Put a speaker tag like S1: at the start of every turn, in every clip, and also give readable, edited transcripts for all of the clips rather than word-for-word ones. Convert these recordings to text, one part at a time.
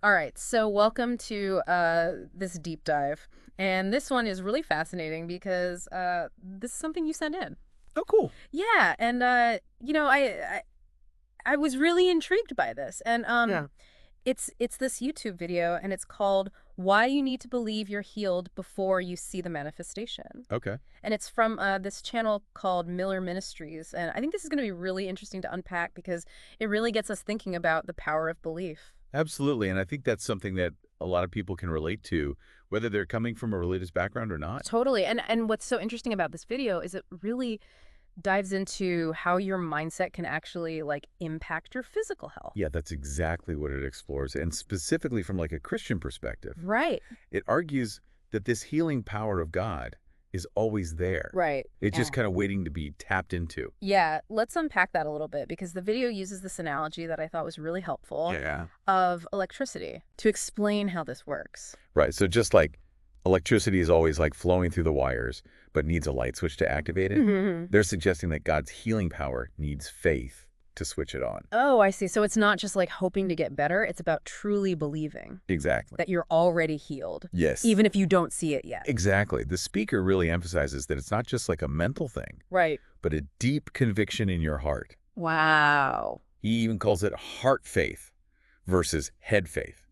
S1: All right, so welcome to this deep dive. And this one is really fascinating because this is something you sent in.
S2: Oh, cool.
S1: Yeah, and I was really intrigued by this. And
S2: Yeah.
S1: it's this YouTube video and it's called Why You Need to Believe You're Healed Before You See the Manifestation.
S2: Okay.
S1: And it's from this channel called Miller Ministries. And I think this is going to be really interesting to unpack because it really gets us thinking about the power of belief.
S2: Absolutely. And I think that's something that a lot of people can relate to, whether they're coming from a religious background or not.
S1: Totally. And what's so interesting about this video is it really dives into how your mindset can actually like impact your physical health.
S2: Yeah, that's exactly what it explores. And specifically from like a Christian perspective,
S1: Right.
S2: it argues that this healing power of God is always there.
S1: Right.
S2: It's
S1: Yeah.
S2: just kind of waiting to be tapped into.
S1: Yeah, let's unpack that a little bit because the video uses this analogy that I thought was really helpful
S2: Yeah.
S1: of electricity to explain how this works.
S2: Right. So just like electricity is always like flowing through the wires, but needs a light switch to activate it,
S1: Mhm.
S2: they're suggesting that God's healing power needs faith to switch it on.
S1: Oh, I see. So it's not just like hoping to get better, it's about truly believing
S2: Exactly.
S1: that you're already healed,
S2: Yes.
S1: even if you don't see it yet.
S2: Exactly. The speaker really emphasizes that it's not just like a mental thing,
S1: Right.
S2: but a deep conviction in your heart.
S1: Wow.
S2: He even calls it heart faith versus head faith,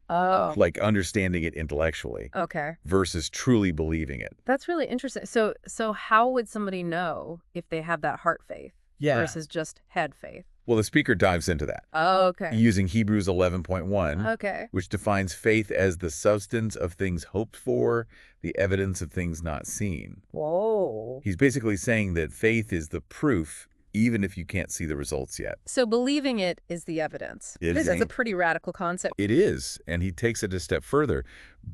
S1: Oh.
S2: like understanding it intellectually
S1: Okay.
S2: versus truly believing it.
S1: That's really interesting. So how would somebody know if they have that heart faith versus just head faith?
S2: Well, the speaker dives into that
S1: Oh, okay.
S2: using Hebrews 11.1,
S1: Okay.
S2: which defines faith as the substance of things hoped for, the evidence of things not seen.
S1: Whoa.
S2: He's basically saying that faith is the proof, even if you can't see the results yet.
S1: So believing it is the evidence.
S2: It
S1: This
S2: is.
S1: is a pretty radical concept.
S2: It is, and he takes it a step further,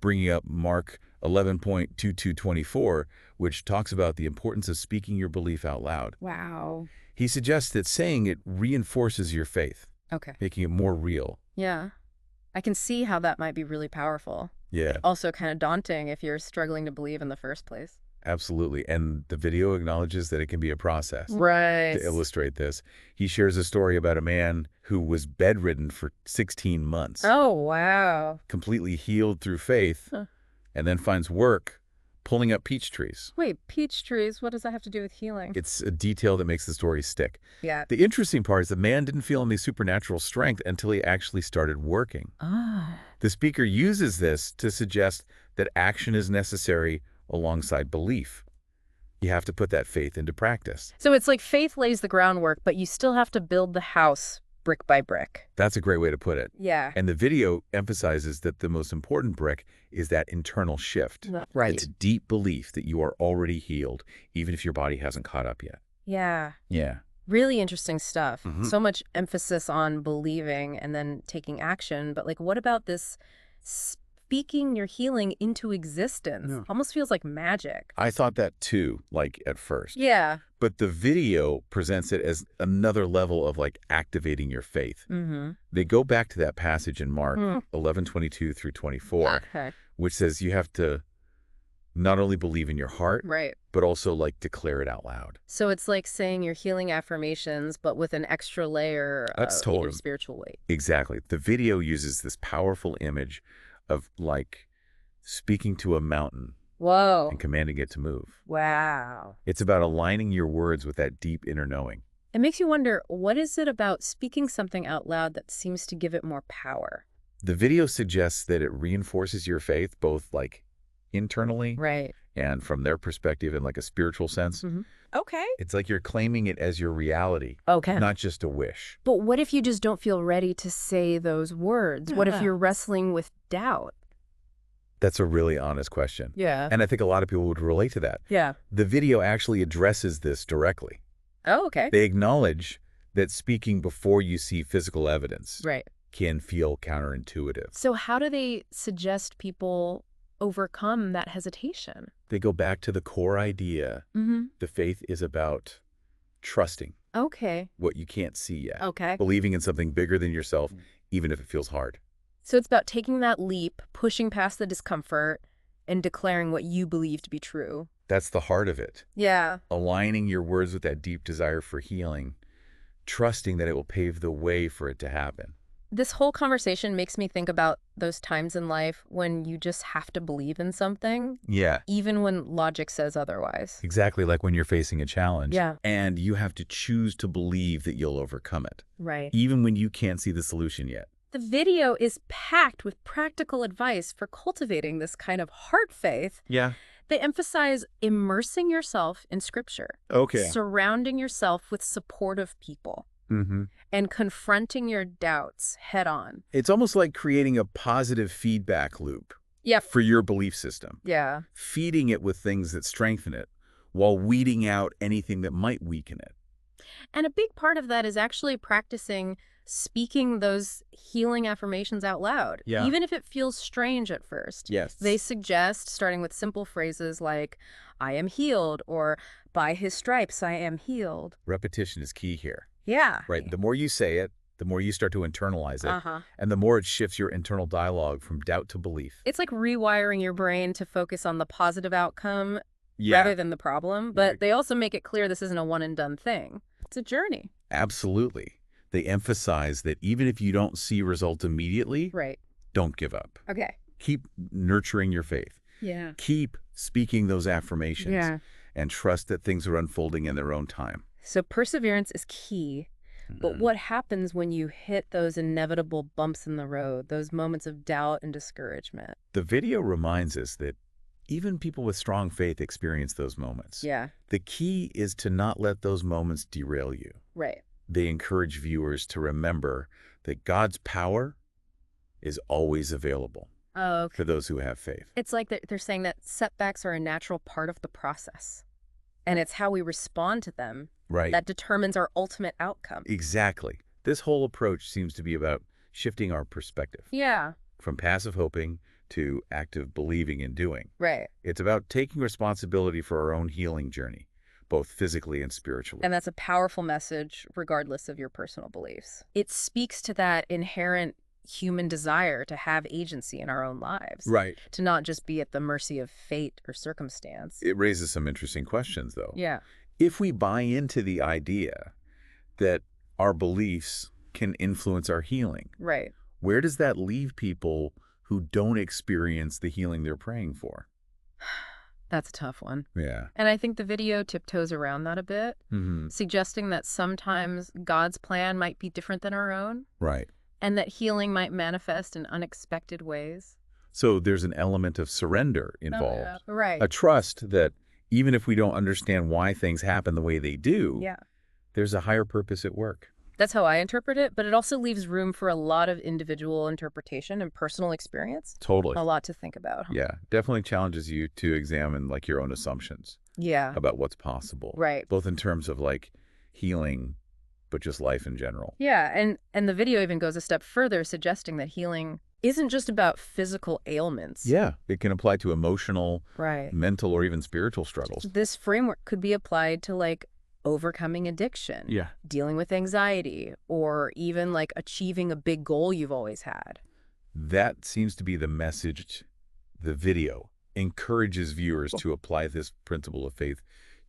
S2: bringing up Mark 11.2224, which talks about the importance of speaking your belief out loud.
S1: Wow.
S2: He suggests that saying it reinforces your faith,
S1: Okay.
S2: making it more real.
S1: Yeah. I can see how that might be really powerful.
S2: Yeah,
S1: Also kind of daunting if you're struggling to believe in the first place.
S2: absolutely. And the video acknowledges that it can be a process.
S1: Right.
S2: To illustrate this, he shares a story about a man who was bedridden for 16 months,
S1: Oh, wow.
S2: completely healed through faith,
S1: Huh.
S2: and then finds work pulling up peach trees.
S1: Wait, peach trees, what does that have to do with healing?
S2: It's a detail that makes the story stick.
S1: Yeah.
S2: The interesting part is the man didn't feel any supernatural strength until he actually started working.
S1: Ah.
S2: The speaker uses this to suggest that action is necessary alongside belief. You have to put that faith into practice.
S1: So it's like faith lays the groundwork, but you still have to build the house brick by brick.
S2: That's a great way to put it.
S1: Yeah.
S2: And the video emphasizes that the most important brick is that internal shift.
S1: Right.
S2: It's a deep belief that you are already healed, even if your body hasn't caught up yet.
S1: Yeah.
S2: Yeah.
S1: Really interesting stuff.
S2: Mhm.
S1: So much emphasis on believing and then taking action. But like, what about this speaking your healing into existence?
S2: Yeah.
S1: Almost feels like magic.
S2: I thought that too, like at first.
S1: Yeah.
S2: But the video presents it as another level of like activating your faith.
S1: Mm-hmm.
S2: They go back to that passage in Mark 11:22 through 24,
S1: Okay.
S2: which says you have to not only believe in your heart,
S1: Right.
S2: but also like declare it out loud.
S1: So it's like saying your healing affirmations, but with an extra layer
S2: That's
S1: of
S2: totally
S1: spiritual weight.
S2: Exactly. The video uses this powerful image of like speaking to a mountain
S1: Whoa.
S2: and commanding it to move.
S1: Wow.
S2: It's about aligning your words with that deep inner knowing.
S1: It makes you wonder, what is it about speaking something out loud that seems to give it more power?
S2: The video suggests that it reinforces your faith, both like internally
S1: Right.
S2: and from their perspective in like a spiritual sense.
S1: Mm-hmm. Okay.
S2: It's like you're claiming it as your reality,
S1: Okay.
S2: not just a wish.
S1: But what if you just don't feel ready to say those words? What if you're wrestling with doubt?
S2: That's a really honest question.
S1: Yeah.
S2: And I think a lot of people would relate to that.
S1: Yeah.
S2: The video actually addresses this directly.
S1: Oh, okay.
S2: They acknowledge that speaking before you see physical evidence
S1: Right.
S2: can feel counterintuitive.
S1: So how do they suggest people overcome that hesitation?
S2: They go back to the core idea.
S1: Mm-hmm.
S2: The faith is about trusting
S1: Okay.
S2: what you can't see yet,
S1: Okay.
S2: believing in something bigger than yourself, even if it feels hard.
S1: So it's about taking that leap, pushing past the discomfort, and declaring what you believe to be true.
S2: That's the heart of it.
S1: Yeah.
S2: Aligning your words with that deep desire for healing, trusting that it will pave the way for it to happen.
S1: This whole conversation makes me think about those times in life when you just have to believe in something,
S2: Yeah,
S1: even when logic says otherwise.
S2: exactly like when you're facing a challenge
S1: Yeah.
S2: and you have to choose to believe that you'll overcome it,
S1: Right.
S2: even when you can't see the solution yet.
S1: The video is packed with practical advice for cultivating this kind of heart faith.
S2: Yeah.
S1: They emphasize immersing yourself in scripture,
S2: Okay.
S1: surrounding yourself with supportive people,
S2: Mm-hmm.
S1: and confronting your doubts head on.
S2: It's almost like creating a positive feedback loop
S1: Yep.
S2: for your belief system,
S1: Yeah.
S2: feeding it with things that strengthen it while weeding out anything that might weaken it.
S1: And a big part of that is actually practicing speaking those healing affirmations out loud,
S2: Yeah.
S1: even if it feels strange at first.
S2: Yes.
S1: They suggest starting with simple phrases like, I am healed, or by his stripes, I am healed.
S2: Repetition is key here,
S1: Yeah.
S2: right? The more you say it, the more you start to internalize it,
S1: Uh-huh.
S2: and the more it shifts your internal dialogue from doubt to belief.
S1: It's like rewiring your brain to focus on the positive outcome
S2: Yeah,
S1: rather than the problem, but they also make it clear this isn't a one and done thing. It's a journey.
S2: absolutely. They emphasize that even if you don't see results immediately,
S1: Right.
S2: don't give up.
S1: Okay.
S2: Keep nurturing your faith.
S1: Yeah.
S2: Keep speaking those affirmations
S1: Yeah.
S2: and trust that things are unfolding in their own time.
S1: So perseverance is key. But what happens when you hit those inevitable bumps in the road, those moments of doubt and discouragement?
S2: The video reminds us that even people with strong faith experience those moments.
S1: Yeah.
S2: The key is to not let those moments derail you.
S1: Right.
S2: They encourage viewers to remember that God's power is always available
S1: Oh,
S2: for those who have faith.
S1: it's like they're saying that setbacks are a natural part of the process, and it's how we respond to them
S2: Right.
S1: that determines our ultimate outcome.
S2: Exactly. This whole approach seems to be about shifting our perspective
S1: Yeah.
S2: from passive hoping to active believing and doing.
S1: Right.
S2: It's about taking responsibility for our own healing journey, both physically and spiritually.
S1: And that's a powerful message, regardless of your personal beliefs. It speaks to that inherent human desire to have agency in our own lives,
S2: Right.
S1: to not just be at the mercy of fate or circumstance.
S2: It raises some interesting questions, though.
S1: Yeah.
S2: If we buy into the idea that our beliefs can influence our healing,
S1: Right.
S2: where does that leave people who don't experience the healing they're praying for?
S1: That's a tough one.
S2: Yeah.
S1: And I think the video tiptoes around that a bit,
S2: Mm-hmm.
S1: suggesting that sometimes God's plan might be different than our own,
S2: Right.
S1: and that healing might manifest in unexpected ways.
S2: So there's an element of surrender involved,
S1: Right.
S2: a trust that even if we don't understand why things happen the way they do,
S1: Yeah.
S2: there's a higher purpose at work.
S1: That's how I interpret it, but it also leaves room for a lot of individual interpretation and personal experience.
S2: Totally.
S1: A lot to think about.
S2: Yeah, definitely challenges you to examine like your own assumptions
S1: Yeah.
S2: about what's possible,
S1: Right.
S2: both in terms of like healing, but just life in general.
S1: Yeah, and the video even goes a step further, suggesting that healing isn't just about physical ailments.
S2: Yeah, it can apply to emotional,
S1: Right.
S2: mental, or even spiritual struggles.
S1: This framework could be applied to like overcoming addiction,
S2: Yeah.
S1: dealing with anxiety, or even like achieving a big goal you've always had.
S2: That seems to be the message. The video encourages viewers to apply this principle of faith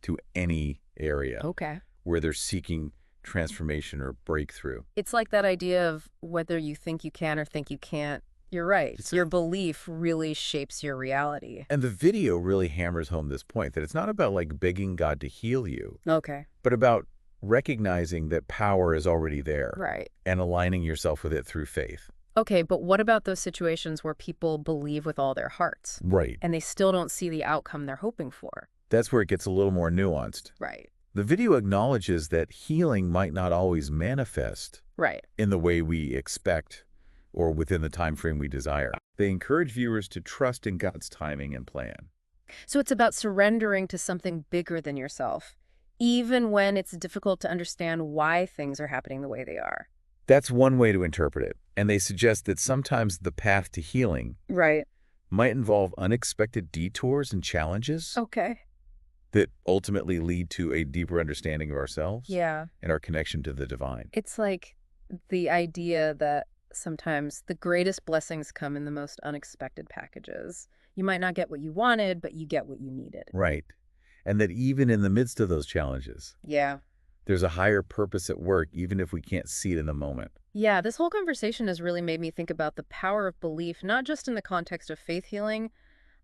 S2: to any area
S1: Okay.
S2: where they're seeking transformation or breakthrough.
S1: It's like that idea of whether you think you can or think you can't. You're right. Your belief really shapes your reality.
S2: And the video really hammers home this point that it's not about like begging God to heal you,
S1: Okay.
S2: but about recognizing that power is already there
S1: Right.
S2: and aligning yourself with it through faith.
S1: Okay, but what about those situations where people believe with all their hearts
S2: Right.
S1: and they still don't see the outcome they're hoping for?
S2: That's where it gets a little more nuanced.
S1: Right.
S2: The video acknowledges that healing might not always manifest
S1: Right.
S2: in the way we expect or within the time frame we desire. They encourage viewers to trust in God's timing and plan.
S1: So it's about surrendering to something bigger than yourself, even when it's difficult to understand why things are happening the way they are.
S2: That's one way to interpret it, and they suggest that sometimes the path to healing
S1: Right.
S2: might involve unexpected detours and challenges
S1: Okay.
S2: that ultimately lead to a deeper understanding of ourselves
S1: Yeah.
S2: and our connection to the divine.
S1: It's like the idea that sometimes the greatest blessings come in the most unexpected packages. You might not get what you wanted, but you get what you needed.
S2: Right. And that even in the midst of those challenges,
S1: Yeah.
S2: there's a higher purpose at work, even if we can't see it in the moment.
S1: Yeah, this whole conversation has really made me think about the power of belief, not just in the context of faith healing,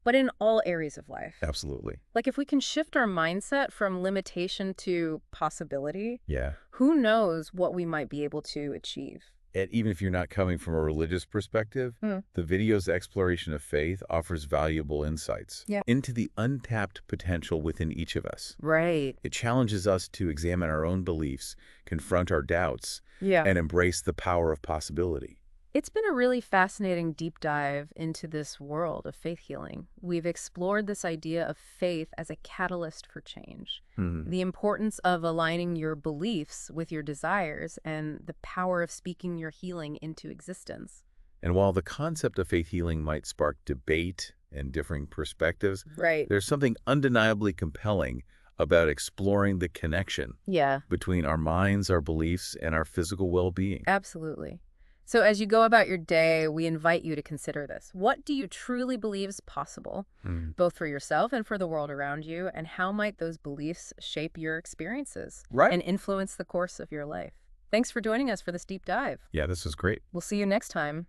S1: but in all areas of life.
S2: Absolutely.
S1: Like, if we can shift our mindset from limitation to possibility,
S2: Yeah.
S1: who knows what we might be able to achieve?
S2: And even if you're not coming from a religious perspective,
S1: Hmm.
S2: the video's exploration of faith offers valuable insights
S1: Yeah.
S2: into the untapped potential within each of us.
S1: Right.
S2: It challenges us to examine our own beliefs, confront our doubts,
S1: Yeah.
S2: and embrace the power of possibility.
S1: It's been a really fascinating deep dive into this world of faith healing. We've explored this idea of faith as a catalyst for change,
S2: Hmm.
S1: the importance of aligning your beliefs with your desires, and the power of speaking your healing into existence.
S2: And while the concept of faith healing might spark debate and differing perspectives,
S1: Right.
S2: there's something undeniably compelling about exploring the connection
S1: Yeah,
S2: between our minds, our beliefs, and our physical well-being.
S1: absolutely. So, as you go about your day, we invite you to consider this. What do you truly believe is possible,
S2: Hmm.
S1: both for yourself and for the world around you? And how might those beliefs shape your experiences
S2: Right.
S1: and influence the course of your life? Thanks for joining us for this deep dive.
S2: Yeah, this is great.
S1: We'll see you next time.